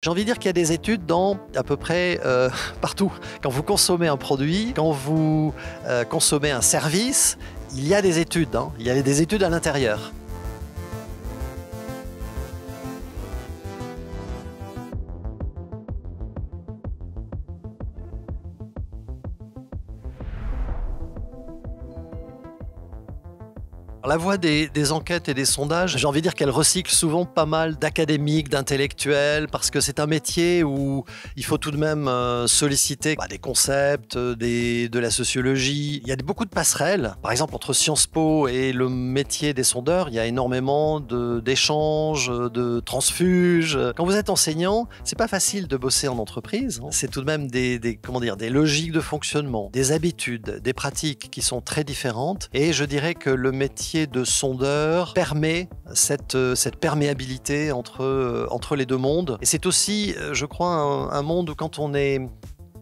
J'ai envie de dire qu'il y a des études dans à peu près partout. Quand vous consommez un produit, quand vous consommez un service, il y a des études, hein. Il y a des études à l'intérieur. La voie des enquêtes et des sondages, j'ai envie de dire qu'elle recycle souvent pas mal d'académiques, d'intellectuels, parce que c'est un métier où il faut tout de même solliciter des concepts, de la sociologie. Il y a beaucoup de passerelles. Par exemple, entre Sciences Po et le métier des sondeurs, il y a énormément d'échanges, de transfuges. Quand vous êtes enseignant, c'est pas facile de bosser en entreprise. C'est tout de même des logiques de fonctionnement, des habitudes, des pratiques qui sont très différentes. Et je dirais que le métier de sondeur permet cette perméabilité entre les deux mondes. Et c'est aussi, je crois, un monde où quand on est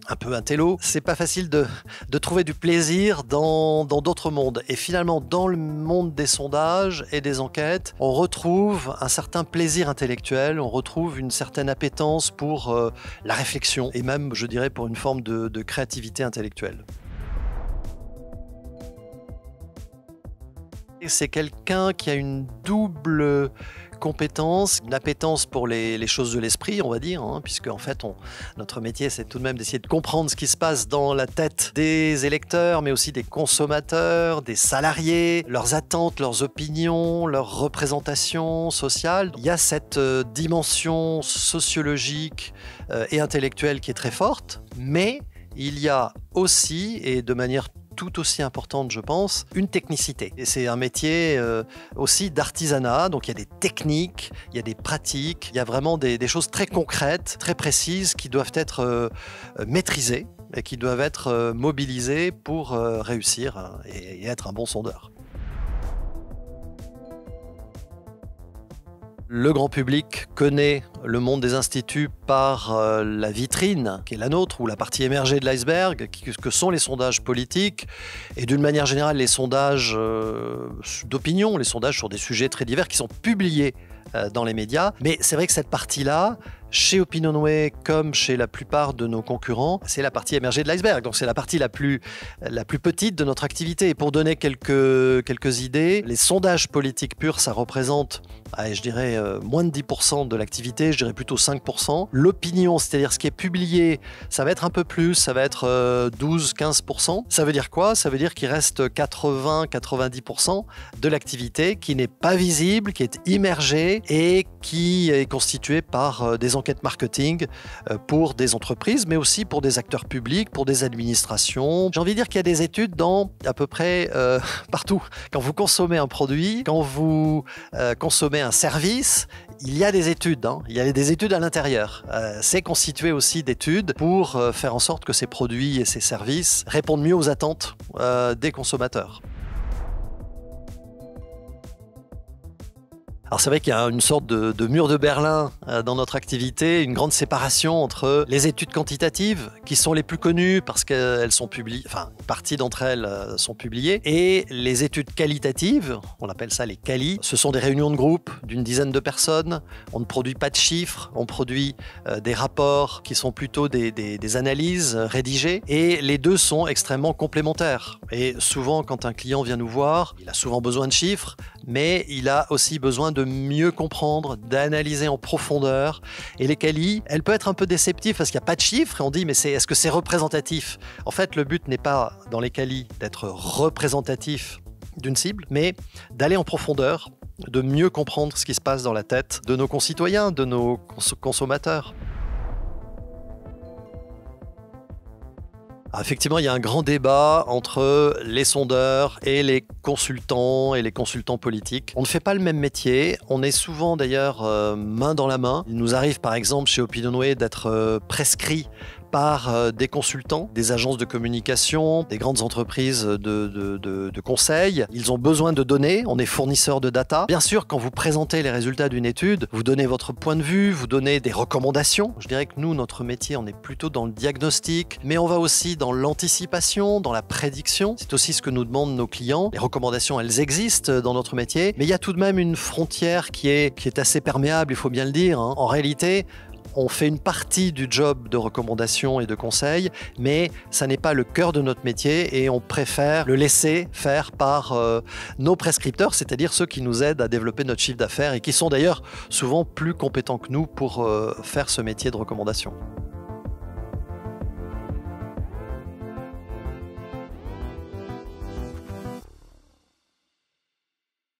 un peu intello, c'est pas facile de trouver du plaisir dans d'autres mondes. Et finalement, dans le monde des sondages et des enquêtes, on retrouve un certain plaisir intellectuel, on retrouve une certaine appétence pour la réflexion et même, je dirais, pour une forme de créativité intellectuelle. C'est quelqu'un qui a une double compétence, une appétence pour les choses de l'esprit, on va dire, hein, puisque en fait, notre métier, c'est tout de même d'essayer de comprendre ce qui se passe dans la tête des électeurs, mais aussi des consommateurs, des salariés, leurs attentes, leurs opinions, leurs représentations sociales. Il y a cette dimension sociologique et intellectuelle qui est très forte, mais il y a aussi, et de manière tout aussi importante, je pense, une technicité. Et c'est un métier aussi d'artisanat, donc il y a des techniques, il y a des pratiques, il y a vraiment des choses très concrètes, très précises qui doivent être maîtrisées et qui doivent être mobilisées pour réussir et être un bon sondeur. Le grand public connaît le monde des instituts par la vitrine qui est la nôtre, ou la partie émergée de l'iceberg, que sont les sondages politiques, et d'une manière générale les sondages d'opinion, les sondages sur des sujets très divers qui sont publiés dans les médias. Mais c'est vrai que cette partie-là, chez Opinionway comme chez la plupart de nos concurrents, c'est la partie émergée de l'iceberg. Donc c'est la partie la plus petite de notre activité. Et pour donner quelques idées, les sondages politiques purs, ça représente, je dirais, moins de 10% de l'activité, je dirais plutôt 5%. L'opinion, c'est-à-dire ce qui est publié, ça va être un peu plus, ça va être 12-15%. Ça veut dire quoi? Ça veut dire qu'il reste 80-90% de l'activité qui n'est pas visible, qui est immergée et qui est constituée par des enquêtes marketing pour des entreprises, mais aussi pour des acteurs publics, pour des administrations. J'ai envie de dire qu'il y a des études dans à peu près partout. Quand vous consommez un produit, quand vous consommez un service, il y a des études, hein. Il y a des études à l'intérieur. C'est constitué aussi d'études pour faire en sorte que ces produits et ces services répondent mieux aux attentes des consommateurs. Alors c'est vrai qu'il y a une sorte de mur de Berlin dans notre activité, une grande séparation entre les études quantitatives, qui sont les plus connues parce qu'elles sont publiées, enfin une partie d'entre elles sont publiées, et les études qualitatives, on appelle ça les quali. Ce sont des réunions de groupe d'une dizaine de personnes, on ne produit pas de chiffres, on produit des rapports qui sont plutôt des analyses rédigées, et les deux sont extrêmement complémentaires. Et souvent quand un client vient nous voir, il a souvent besoin de chiffres, mais il a aussi besoin de mieux comprendre, d'analyser en profondeur. Et les qualis, elle peut être un peu déceptive parce qu'il n'y a pas de chiffres et on dit mais est-ce que c'est représentatif? En fait, le but n'est pas dans les qualis d'être représentatif d'une cible, mais d'aller en profondeur, de mieux comprendre ce qui se passe dans la tête de nos concitoyens, de nos consommateurs. Effectivement, il y a un grand débat entre les sondeurs et les consultants politiques. On ne fait pas le même métier. On est souvent d'ailleurs main dans la main. Il nous arrive par exemple chez Opinionway d'être prescrit par des consultants, des agences de communication, des grandes entreprises de conseil. Ils ont besoin de données, on est fournisseur de data. Bien sûr, quand vous présentez les résultats d'une étude, vous donnez votre point de vue, vous donnez des recommandations. Je dirais que nous, notre métier, on est plutôt dans le diagnostic, mais on va aussi dans l'anticipation, dans la prédiction. C'est aussi ce que nous demandent nos clients. Les recommandations, elles existent dans notre métier, mais il y a tout de même une frontière qui est assez perméable, il faut bien le dire, hein. En réalité, On fait une partie du job de recommandation et de conseil, mais ça n'est pas le cœur de notre métier et on préfère le laisser faire par nos prescripteurs, c'est-à-dire ceux qui nous aident à développer notre chiffre d'affaires et qui sont d'ailleurs souvent plus compétents que nous pour faire ce métier de recommandation.